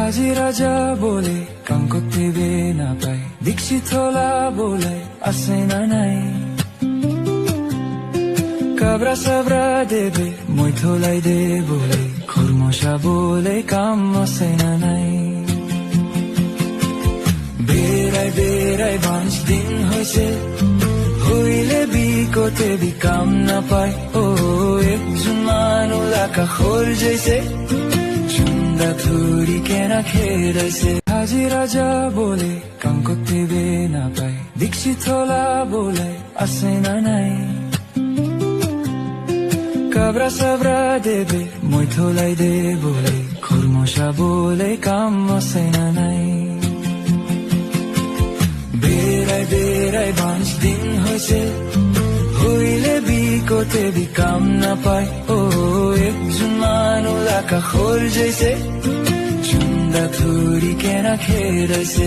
হাজি রাজা বলে কাম করতে বে না পাই, দীক্ষিত হলা বলে আসে না নাই, কাবরা সাবরা দেবে মই থলাই দে বলে খরমশা বলে কাম আসে না নাই। বেড়াই বেড়াই 5 দিন হয়েছে, হইলে বিকতে বি কাম না পাই, ও একজন মানুলা কাখর যাইছে, চুন্দা থুরি কেনা খেয়েছে। হাজি রাজা বলে কাম করতে বে না পাই, দীক্ষিত হলা বলে আসে না নাই, কাবরা সাবরা দেবে মই থলাই দে বলে খরমশা বলে কাম আসে না নাই। বেড়াই বেড়াই 5 দিন হয়েছে, হইলে বিকতে বি কাম না পাই, ও একজন মানুলা কাখর যাইছে, চুন্দা থুরি কেনা খেয়েছে।